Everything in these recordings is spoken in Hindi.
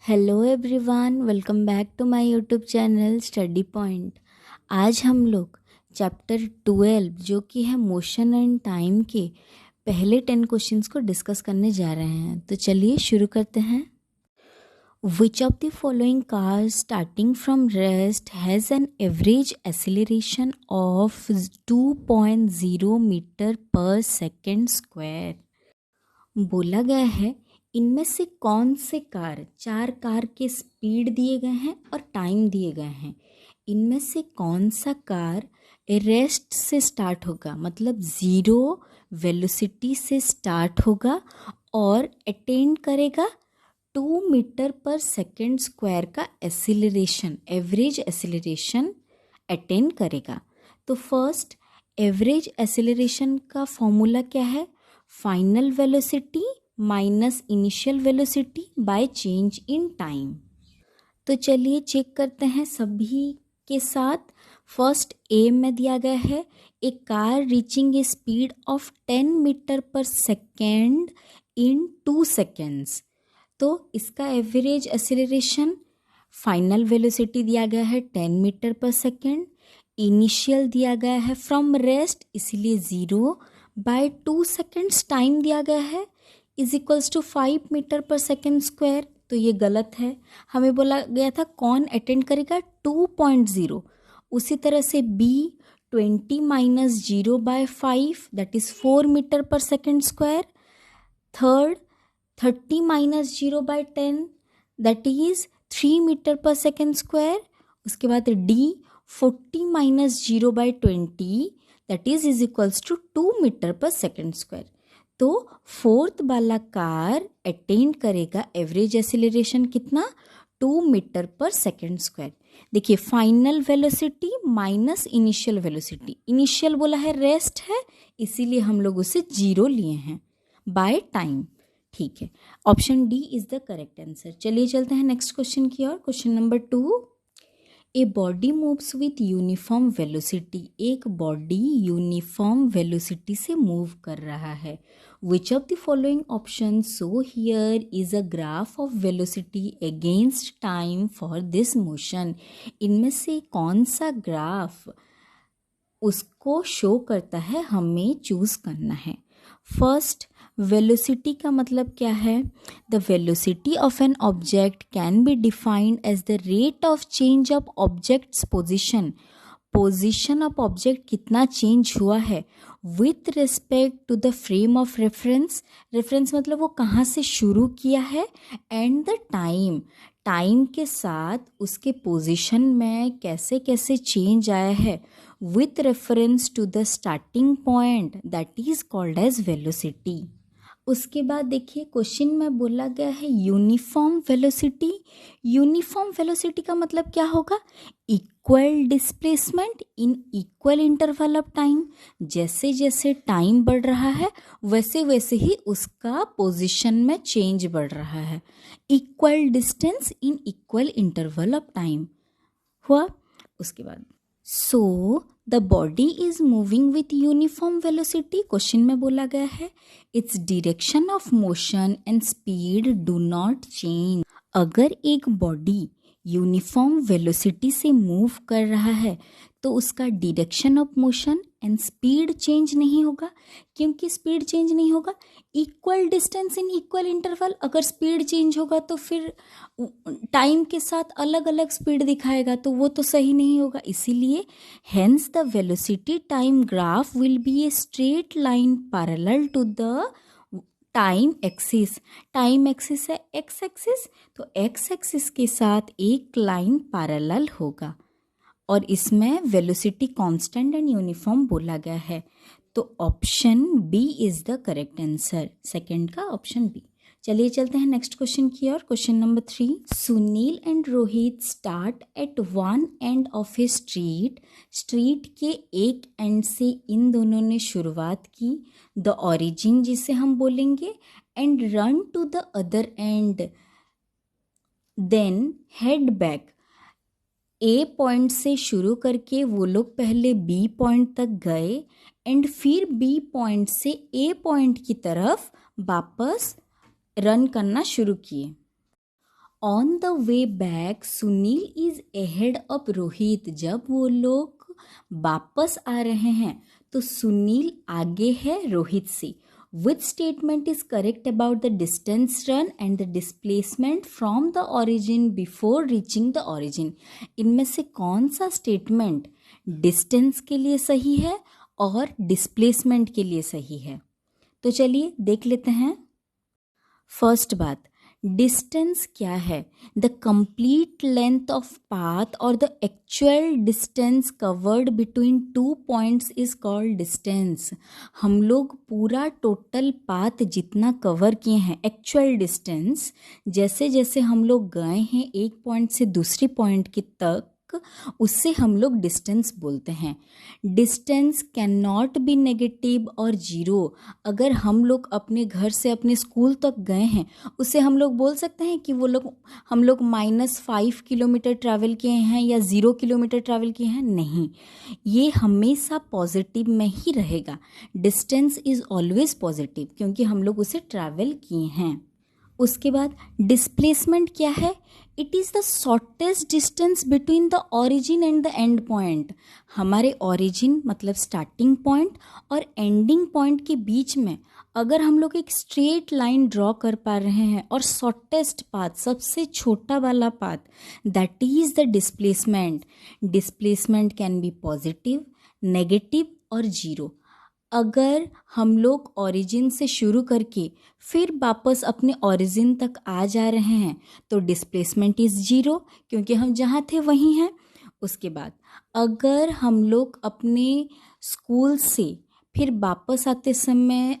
Hello everyone, welcome back to my YouTube channel study point. आज हम लोग चैप्टर 12 जो कि है मोशन एंड टाइम के पहले 10 क्वेश्चंस को डिस्कस करने जा रहे हैं। तो चलिए शुरू करते हैं। Which of the following cars starting from rest has an average acceleration of 2.0 metre पर सेकेंड स्क्वायर। बोला गया है इनमें से कौन से कार, 4 कार के स्पीड दिए गए हैं और टाइम दिए गए हैं। इनमें से कौन सा कार रेस्ट से स्टार्ट होगा, मतलब ज़ीरो वेलोसिटी से स्टार्ट होगा और अटेन करेगा 2 मीटर पर सेकेंड स्क्वायर का एसिलरेशन, एवरेज एसिलरेशन अटेन करेगा। तो फर्स्ट एवरेज एसिलरेशन का फॉर्मूला क्या है? Final velocity minus initial velocity by change in time. तो चलिए चेक करते हैं सभी के साथ। फर्स्ट ए में दिया गया है a car reaching a speed of 10 meter पर सेकेंड इन 2 सेकेंड्स। तो इसका एवरेज एक्सेलरेशन, फाइनल वेलोसिटी दिया गया है 10 मीटर पर सेकेंड, इनिशियल दिया गया है फ्रॉम रेस्ट इसीलिए 0 बाय 2 सेकेंड्स, टाइम दिया गया है इज इक्वल्स टू 5 मीटर पर सेकेंड स्क्वायर। तो ये गलत है, हमें बोला गया था कौन अटेंड करेगा 2.0। उसी तरह से B 20 minus 0 by 5 that is 4 meter पर second square. Third 30 minus 0 by 10 that is 3 meter पर सेकेंड स्क्वायर। उसके बाद D 40 minus 0 by 20 that is equals to 2 meter पर सेकेंड स्क्वायर। तो फोर्थ वाला कार अटेन करेगा एवरेज एक्सीलरेशन कितना? 2 मीटर पर सेकेंड स्क्वायर। देखिए final velocity minus initial velocity, initial बोला है रेस्ट है इसीलिए हम लोग उसे 0 लिए हैं बाय टाइम। ठीक है, option D is the correct answer. चलिए चलते हैं नेक्स्ट क्वेश्चन की ओर। Question number 2, a body moves with uniform velocity. एक बॉडी यूनिफॉर्म वेलोसिटी से मूव कर रहा है। Which of the following option so here is a graph of velocity against time for this motion. इनमें से कौन सा ग्राफ उसको शो करता है, हमें चूज करना है। फर्स्ट वेलोसिटी का मतलब क्या है? The velocity of an object can be defined as the rate of change of object's position. Position of object कितना चेंज हुआ है with respect to the frame of reference. Reference मतलब वो कहाँ से शुरू किया है, एंड द टाइम, टाइम के साथ उसके पोजिशन में कैसे कैसे चेंज आया है with reference to the starting point that is called as velocity। उसके बाद देखिए क्वेश्चन में बोला गया है यूनिफॉर्म वेलोसिटी। यूनिफॉर्म वेलोसिटी का मतलब क्या होगा? Equal displacement in equal interval of time. जैसे जैसे टाइम बढ़ रहा है वैसे वैसे ही उसका पोजीशन में चेंज बढ़ रहा है। Equal distance in equal interval of time हुआ। उसके बाद so the body is moving with uniform velocity. Question में बोला गया है its direction of motion and speed do not change. अगर एक बॉडी यूनिफॉर्म वेलोसिटी से मूव कर रहा है तो उसका direction of motion and speed change नहीं होगा। क्योंकि स्पीड चेंज नहीं होगा, equal distance in equal interval. अगर स्पीड चेंज होगा तो फिर टाइम के साथ अलग अलग स्पीड दिखाएगा तो वो तो सही नहीं होगा। इसीलिए hence the velocity time graph will be a straight line parallel to the time axis. Time axis है एक्स एक्सिस, तो एक्स एक्सिस के साथ एक लाइन पैरेलल होगा और इसमें वेलोसिटी कांस्टेंट एंड यूनिफॉर्म बोला गया है। तो option B is the correct answer, second का ऑप्शन बी। चलिए चलते हैं नेक्स्ट क्वेश्चन की ओर। Question number 3, Sunil and Rohit start at one end of a street. Street के एक एंड से इन दोनों ने शुरुआत की, द ऑरिजिन जिसे हम बोलेंगे, and run to the other end, then head back. A point से शुरू करके वो लोग पहले बी पॉइंट तक गए एंड फिर बी पॉइंट से ए पॉइंट की तरफ वापस रन करना शुरू किए। On the way back Sunil is ahead of Rohit. जब वो लोग वापस आ रहे हैं तो सुनील आगे है रोहित से। Which statement is correct about the distance run and the displacement from the origin before reaching the origin? इनमें से कौन सा स्टेटमेंट डिस्टेंस के लिए सही है और डिस्प्लेसमेंट के लिए सही है? तो चलिए देख लेते हैं। फर्स्ट बात, डिस्टेंस क्या है? The complete length of path और the actual distance covered between two points is called distance. हम लोग पूरा टोटल पाथ जितना कवर किए हैं, एक्चुअल डिस्टेंस, जैसे जैसे हम लोग गए हैं एक पॉइंट से दूसरी पॉइंट की तक, उससे हम लोग डिस्टेंस बोलते हैं। Distance can not be negative और जीरो। अगर हम लोग अपने घर से अपने स्कूल तक गए हैं, उससे हम लोग बोल सकते हैं कि हम लोग -5 किलोमीटर ट्रैवल किए हैं या 0 किलोमीटर ट्रैवल किए हैं। नहीं, ये हमेशा पॉजिटिव में ही रहेगा। डिस्टेंस इज ऑलवेज पॉजिटिव क्योंकि हम लोग उसे ट्रैवल किए हैं। उसके बाद डिस्प्लेसमेंट क्या है? It is the shortest distance between the origin and the end point. हमारे ऑरिजिन मतलब स्टार्टिंग पॉइंट और एंडिंग पॉइंट के बीच में अगर हम लोग एक स्ट्रेट लाइन ड्रॉ कर पा रहे हैं और शॉर्टेस्ट पाथ, सबसे छोटा वाला path, that is the displacement. Displacement can be positive, negative और जीरो। अगर हम लोग ओरिजिन से शुरू करके फिर वापस अपने ओरिजिन तक आ जा रहे हैं तो डिस्प्लेसमेंट इज़ जीरो क्योंकि हम जहाँ थे वहीं हैं। उसके बाद अगर हम लोग अपने स्कूल से फिर वापस आते समय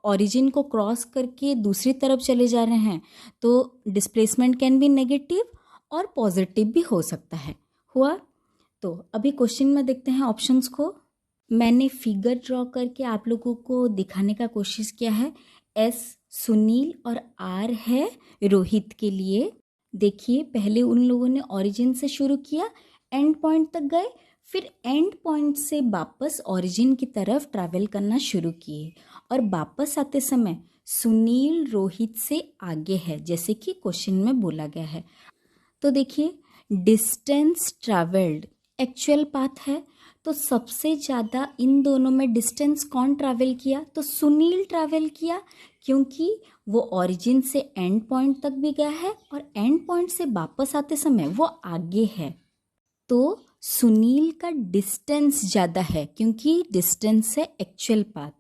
ओरिजिन को क्रॉस करके दूसरी तरफ चले जा रहे हैं तो डिस्प्लेसमेंट कैन बी नेगेटिव और पॉजिटिव भी हो सकता है। हुआ? तो अभी क्वेश्चन में देखते हैं ऑप्शंस को। मैंने फिगर ड्रॉ करके आप लोगों को दिखाने का कोशिश किया है। एस सुनील और आर है रोहित के लिए। देखिए, पहले उन लोगों ने ओरिजिन से शुरू किया, एंड पॉइंट तक गए, फिर एंड पॉइंट से वापस ओरिजिन की तरफ ट्रैवल करना शुरू किए और वापस आते समय सुनील रोहित से आगे है, जैसे कि क्वेश्चन में बोला गया है। तो देखिए, डिस्टेंस ट्रैवल्ड एक्चुअल पाथ है, तो सबसे ज़्यादा इन दोनों में डिस्टेंस कौन ट्रैवल किया? तो सुनील ट्रैवल किया क्योंकि वो ओरिजिन से एंड पॉइंट तक भी गया है और एंड पॉइंट से वापस आते समय वो आगे है। तो सुनील का डिस्टेंस ज़्यादा है क्योंकि डिस्टेंस है एक्चुअल पाथ।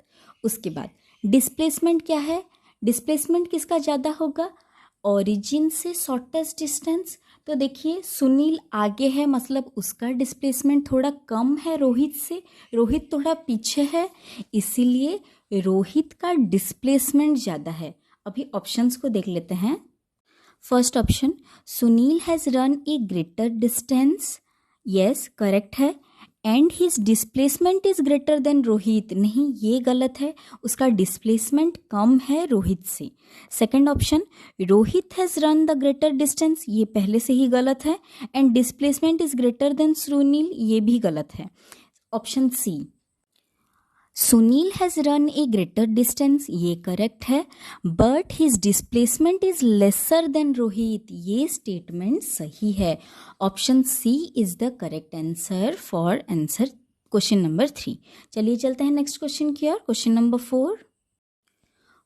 उसके बाद डिस्प्लेसमेंट क्या है? डिस्प्लेसमेंट किसका ज़्यादा होगा? ओरिजिन से शॉर्टेस्ट डिस्टेंस। तो देखिए, सुनील आगे है मतलब उसका डिस्प्लेसमेंट थोड़ा कम है रोहित से, रोहित थोड़ा पीछे है, इसीलिए रोहित का डिस्प्लेसमेंट ज़्यादा है। अभी ऑप्शंस को देख लेते हैं। First option, Sunil has run a greater distance. Yes, correct है। And his displacement is greater than Rohit. नहीं, ये गलत है, उसका डिस्प्लेसमेंट कम है रोहित से। Second option, Rohit has run the greater distance. ये पहले से ही गलत है। And displacement is greater than Sunil, ये भी गलत है। Option C, Sunil has run a greater distance, ये करेक्ट है। But his displacement is lesser than Rohit, ये स्टेटमेंट सही है। Option C is the correct answer for answer question number 3। चलिए चलते हैं नेक्स्ट क्वेश्चन की ओर। Question number 4,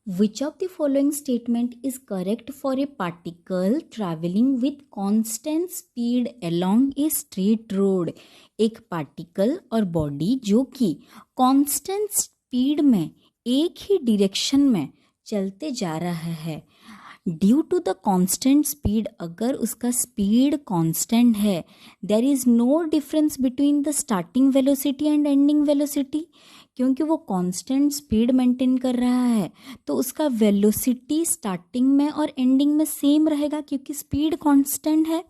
Which of the following statement is correct for a particle traveling with constant speed along a straight road? एक पार्टिकल और बॉडी जो कि कांस्टेंट स्पीड में एक ही डायरेक्शन में चलते जा रहा है। Due to the constant speed, अगर उसका स्पीड कांस्टेंट है, there is no difference between the starting velocity and ending velocity. क्योंकि वो कांस्टेंट स्पीड मेंटेन कर रहा है तो उसका वेलोसिटी स्टार्टिंग में और एंडिंग में सेम रहेगा क्योंकि स्पीड कांस्टेंट है।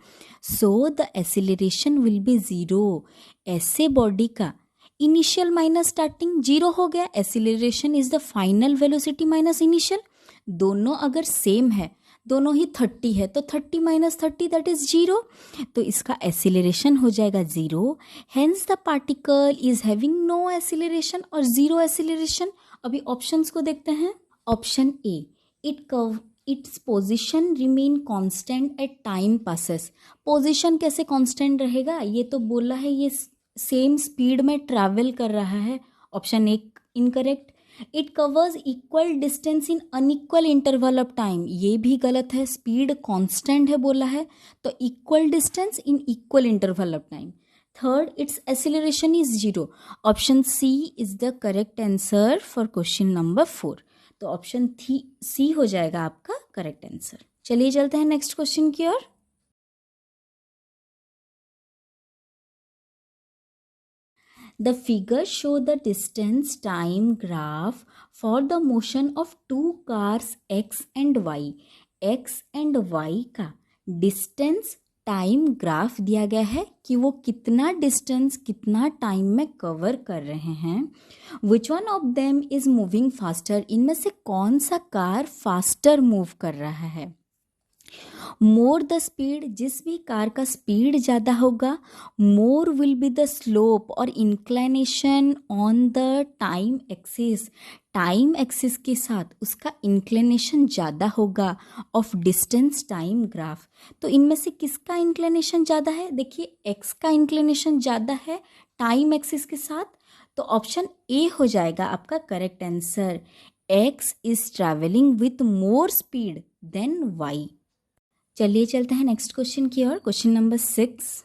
So the acceleration will be zero. ऐसे बॉडी का इनिशियल माइनस स्टार्टिंग जीरो हो गया, acceleration is the final velocity minus initial. दोनों अगर सेम है, दोनों ही 30 है, तो 30 माइनस 30 दैट इज जीरो, तो इसका एक्सीलरेशन हो जाएगा zero. Hence the particle is having no acceleration और जीरो एक्सीलरेशन। अभी ऑप्शंस को देखते हैं। Option A, its position remain constant at time passes. Position कैसे कॉन्स्टेंट रहेगा, ये तो बोला है ये सेम स्पीड में ट्रैवल कर रहा है। ऑप्शन एक incorrect. It covers equal distance in unequal interval of time, ये भी गलत है। स्पीड कांस्टेंट है बोला है, तो equal distance in equal interval of time. Third, its acceleration is zero. Option C is the correct answer for question number 4। तो ऑप्शन सी हो जाएगा आपका करेक्ट आंसर। चलिए चलते हैं नेक्स्ट क्वेश्चन की ओर। The figure show the distance time graph for the motion of two cars x and y. x and y का डिस्टेंस टाइम ग्राफ दिया गया है कि वो कितना डिस्टेंस कितना टाइम में कवर कर रहे हैं। विच one of them is moving faster, इनमें से कौन सा कार फास्टर मूव कर रहा है। मोर द स्पीड, जिस भी कार का स्पीड ज़्यादा होगा, more will be the slope और inclination on the time axis. Time axis के साथ उसका इंक्लिनेशन ज़्यादा होगा ऑफ डिस्टेंस टाइम ग्राफ। तो इनमें से किसका इंक्लिनेशन ज़्यादा है, देखिए एक्स का इंक्लिनेशन ज़्यादा है टाइम एक्सिस के साथ, तो ऑप्शन ए हो जाएगा आपका correct answer. X is travelling with more speed than Y. चलिए चलते हैं नेक्स्ट क्वेश्चन की ओर। Question number 6,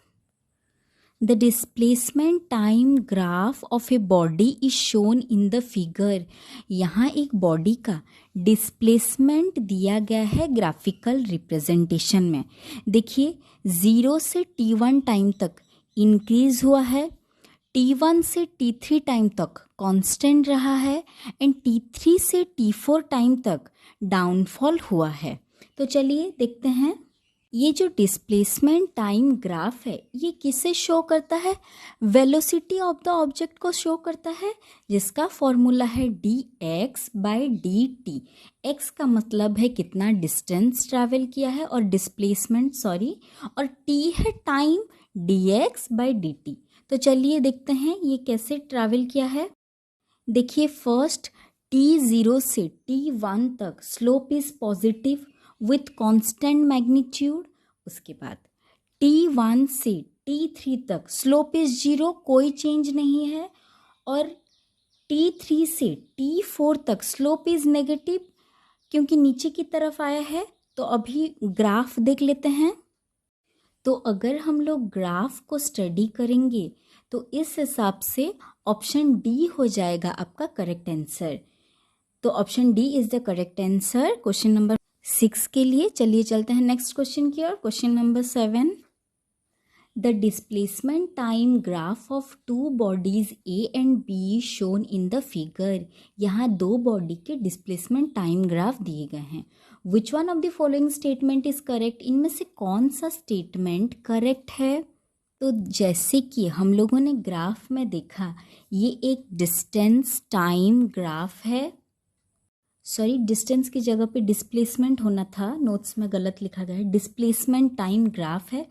the displacement time graph of a body is shown in the figure. यहाँ एक बॉडी का डिस्प्लेसमेंट दिया गया है ग्राफिकल रिप्रेजेंटेशन में। देखिए 0 से t1 टाइम तक इंक्रीज हुआ है, t1 से t3 टाइम तक कांस्टेंट रहा है, एंड t3 से t4 टाइम तक डाउनफॉल हुआ है। तो चलिए देखते हैं, ये जो डिस्प्लेसमेंट टाइम ग्राफ है ये किसे शो करता है, वेलोसिटी ऑफ द ऑब्जेक्ट को शो करता है, जिसका फॉर्मूला है dx/dt। x का मतलब है कितना डिस्टेंस ट्रैवल किया है और डिस्प्लेसमेंट और t है टाइम, dx/dt। तो चलिए देखते हैं ये कैसे ट्रैवल किया है। देखिए फर्स्ट t0 से t1 तक slope is positive with constant magnitude. उसके बाद t1 से t3 तक स्लोप इज 0, कोई चेंज नहीं है, और t3 से t4 तक स्लोप इज नेगेटिव क्योंकि नीचे की तरफ आया है। तो अभी ग्राफ देख लेते हैं। तो अगर हम लोग ग्राफ को स्टडी करेंगे तो इस हिसाब से ऑप्शन डी हो जाएगा आपका करेक्ट आंसर। तो option D is the correct answer question number 6 के लिए। चलिए चलते हैं नेक्स्ट क्वेश्चन की ओर। Question number 7, the displacement time graph of two bodies A and B shown in the figure. यहाँ दो बॉडी के डिस्प्लेसमेंट टाइम ग्राफ दिए गए हैं। विच one of the following statement is correct, इनमें से कौन सा स्टेटमेंट करेक्ट है। तो जैसे कि हम लोगों ने ग्राफ में देखा, ये एक डिस्टेंस टाइम ग्राफ है, डिस्टेंस की जगह पे डिस्प्लेसमेंट होना था, नोट्स में गलत लिखा गया है। डिस्प्लेसमेंट टाइम ग्राफ है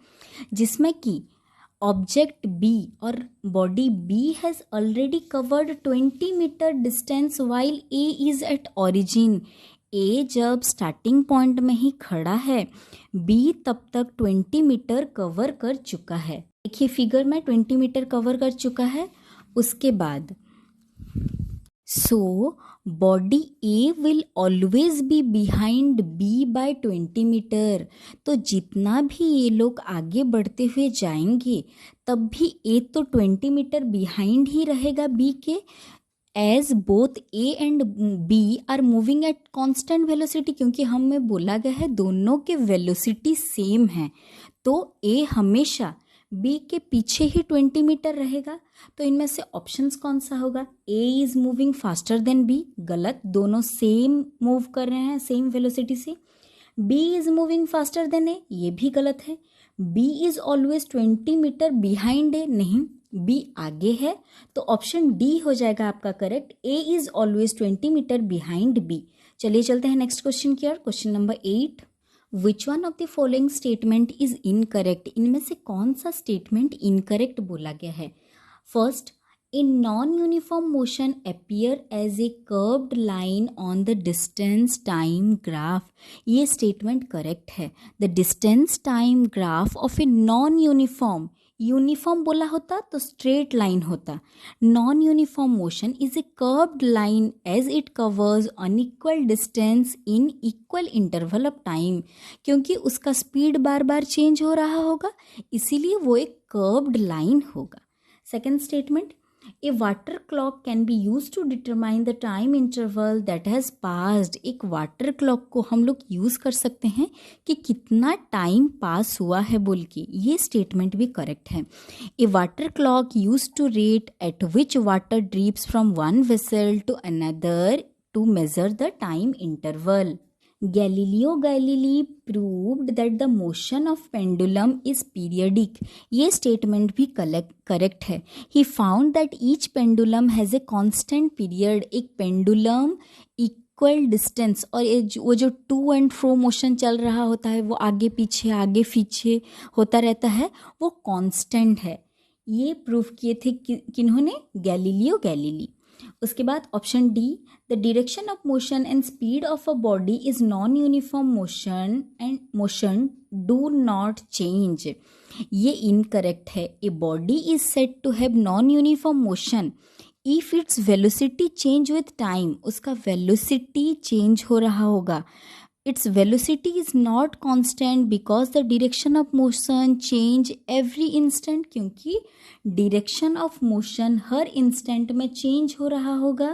जिसमें कि ऑब्जेक्ट बी और body B has already covered 20 meter distance while A is at origin. A जब स्टार्टिंग पॉइंट में ही खड़ा है, बी तब तक 20 मीटर कवर कर चुका है। देखिए फिगर में 20 मीटर कवर कर चुका है। उसके बाद body A will always be behind B by 20 metre. तो जितना भी ये लोग आगे बढ़ते हुए जाएंगे तब भी ए तो 20 मीटर बिहाइंड ही रहेगा बी के, as both A and B are moving at constant velocity, क्योंकि हमें बोला गया है दोनों के वेलोसिटी सेम है। तो ए हमेशा बी के पीछे ही 20 मीटर रहेगा। तो इनमें से ऑप्शंस कौन सा होगा, A is moving faster than B, गलत, दोनों सेम मूव कर रहे हैं सेम वेलोसिटी से। B is moving faster than A, ये भी गलत है। B is always 20 meter behind A, नहीं, बी आगे है। तो ऑप्शन डी हो जाएगा आपका correct, A is always 20 meter behind B. चलिए चलते हैं नेक्स्ट क्वेश्चन की ओर। Question number 8, which one of the following statement is incorrect, इनमें से कौन सा स्टेटमेंट इनकरेक्ट बोला गया है। First, A non-uniform motion appear as a curved line on the distance time graph. ये statement correct है. The distance time graph of a non-uniform, uniform बोला होता तो स्ट्रेट लाइन होता. Non uniform motion is a curved line as it covers unequal distance in equal interval of time. क्योंकि उसका स्पीड बार बार चेंज हो रहा होगा, इसीलिए वो एक कर्व्ड लाइन होगा. Second statement, a water clock can be use to determine the time interval that has passed. एक वाटर क्लॉक को हम लोग यूज़ कर सकते हैं कि कितना टाइम पास हुआ है बोल के. ये स्टेटमेंट भी करेक्ट है. A water clock use to rate at which water drips from one vessel to another to measure the time interval. Galileo Galilei proved that the motion of pendulum is periodic. ये statement भी correct है. He found that each pendulum has a constant period. एक pendulum equal distance और वो जो to and fro motion चल रहा होता है, वो आगे पीछे होता रहता है, वो constant है. ये प्रूफ किए थे किन्होंने? Galileo Galilei. उसके बाद option D, the direction of motion and speed of a body is non uniform motion and motion do not change. ये इनकरेक्ट है. A body is said to have non uniform motion if its velocity change with time. उसका वेलोसिटी चेंज हो रहा होगा. Its velocity is not constant because the direction of motion change every instant. क्योंकि direction of motion her instant में change हो रहा होगा,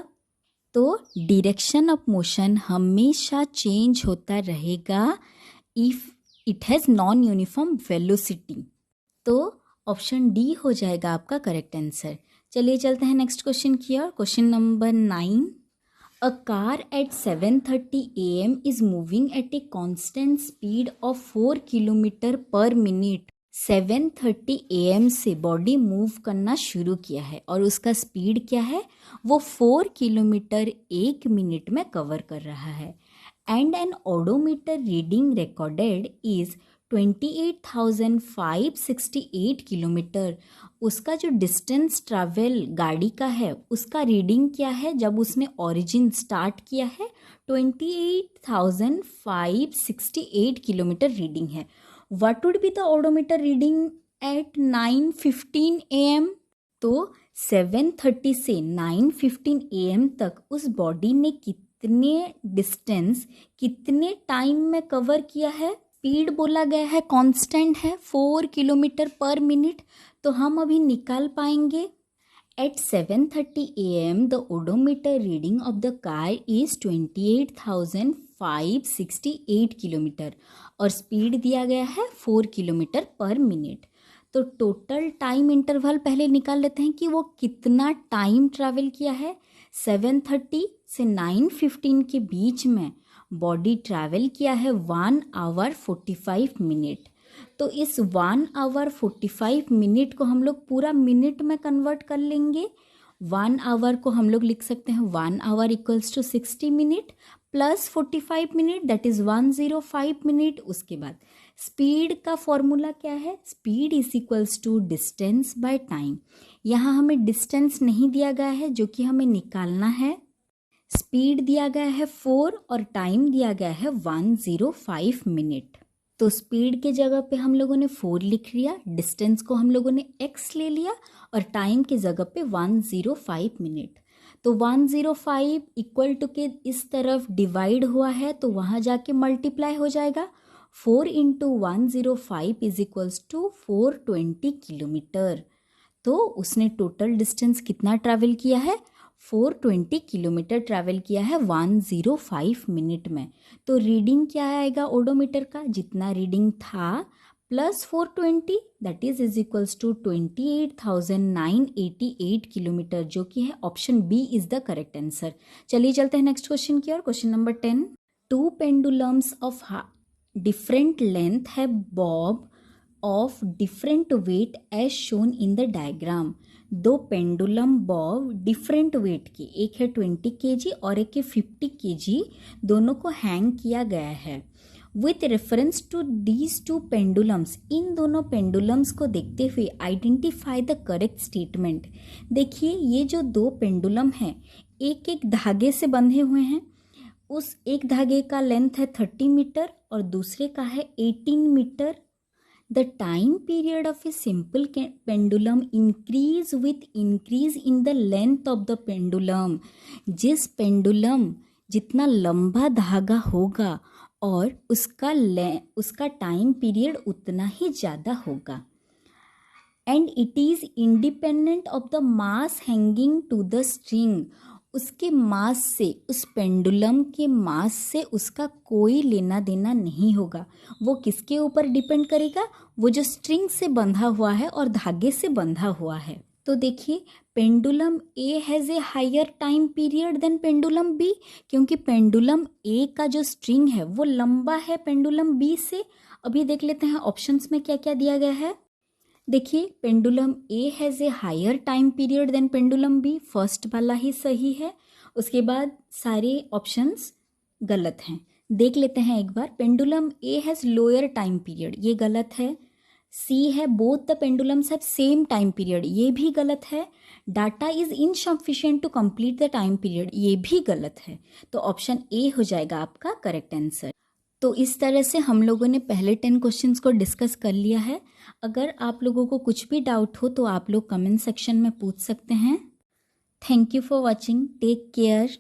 तो direction of motion हमेशा change होता रहेगा if it has non-uniform velocity. तो ऑप्शन डी हो जाएगा आपका करेक्ट आंसर. चलिए चलते हैं नेक्स्ट क्वेश्चन की ओर. Question number 9. A car at 7:30 a.m. is moving at a constant speed of 4 km per minute. 7:30 a.m. से बॉडी मूव करना शुरू किया है और उसका स्पीड क्या है? वो 4 किलोमीटर 1 मिनट में कवर कर रहा है. And an odometer reading recorded is 28,568 kilometre. उसका जो डिस्टेंस ट्रैवल गाड़ी का है, उसका रीडिंग क्या है जब उसने ओरिजिन स्टार्ट किया है? 28,568 किलोमीटर रीडिंग है. What would be the odometer reading at 9:15 AM? तो 7:30 से 9:15 AM तक उस बॉडी ने कितने डिस्टेंस कितने टाइम में कवर किया है? स्पीड बोला गया है कांस्टेंट है 4 किलोमीटर पर मिनट, तो हम अभी निकाल पाएंगे. At 7:30 AM the odometer reading of the car is 28,568 kilometre और स्पीड दिया गया है 4 किलोमीटर पर मिनट. तो टोटल टाइम इंटरवल पहले निकाल लेते हैं कि वो कितना टाइम ट्रैवल किया है. 7:30 से 9:15 के बीच में बॉडी ट्रैवल किया है 1 आवर 45 मिनट. तो इस 1 आवर 45 मिनट को हम लोग पूरा मिनट में कन्वर्ट कर लेंगे. 1 आवर को हम लोग लिख सकते हैं 1 hour equals to 60 minute plus 45 minute, that is 105 minute. उसके बाद स्पीड का फॉर्मूला क्या है? Speed is equals to distance by time. यहाँ हमें डिस्टेंस नहीं दिया गया है जो कि हमें निकालना है. स्पीड दिया गया है 4 और टाइम दिया गया है 105 मिनट. तो स्पीड के जगह पे हम लोगों ने 4 लिख लिया, डिस्टेंस को हम लोगों ने x ले लिया और टाइम की जगह पे 105 मिनट. तो 105 इक्वल टू के इस तरफ डिवाइड हुआ है तो वहाँ जाके मल्टीप्लाई हो जाएगा. 4 into 105 is equals to 420 kilometre. तो उसने टोटल डिस्टेंस कितना ट्रैवल किया है? 420 किलोमीटर ट्रैवल किया है 105 मिनट में. तो रीडिंग क्या आएगा ओडोमीटर का? जितना रीडिंग था plus 420 that is equals to 28,988 kilometer, जो कि है option B is the correct answer. चलिए चलते हैं नेक्स्ट क्वेश्चन की ओर. Question number 10. 2 pendulums of different length have bob of different weight as shown in the diagram. 2 pendulum bob different weight के, एक है 20 kg और एक है 50 kg, दोनों को हैंग किया गया है. With reference to these two pendulums, इन दोनों पेंडुलम्स को देखते हुए आइडेंटिफाई द करेक्ट स्टेटमेंट। देखिए ये जो दो पेंडुलम हैं एक एक धागे से बंधे हुए हैं। उस एक धागे का लेंथ है 30 मीटर और दूसरे का है 18 metre. The time period of a simple pendulum increase with increase in the length of the pendulum. जिस पेंडुलम जितना लंबा धागा होगा और उसका टाइम पीरियड उतना ही ज़्यादा होगा। And it is independent of the mass hanging to the string. उसके मास से, उस पेंडुलम के मास से उसका कोई लेना देना नहीं होगा। वो किसके ऊपर डिपेंड करेगा? वो जो स्ट्रिंग से बंधा हुआ है और धागे से बंधा हुआ है। तो देखिए pendulum A has a higher time period than pendulum B, क्योंकि पेंडुलम ए का जो स्ट्रिंग है वो लंबा है पेंडुलम बी से। अभी देख लेते हैं ऑप्शंस में क्या क्या दिया गया है। देखिए pendulum A has a higher time period than pendulum B, first वाला ही सही है। उसके बाद सारे ऑप्शंस गलत हैं। देख लेते हैं एक बार। Pendulum A has lower time period, ये गलत है। सी है both the pendulums have same time period, ये भी गलत है। Data is insufficient to complete the time period, ये भी गलत है। तो ऑप्शन ए हो जाएगा आपका करेक्ट आंसर। तो इस तरह से हम लोगों ने पहले 10 क्वेश्चंस को डिस्कस कर लिया है। अगर आप लोगों को कुछ भी डाउट हो तो आप लोग कमेंट सेक्शन में पूछ सकते हैं। Thank you for watching, take care.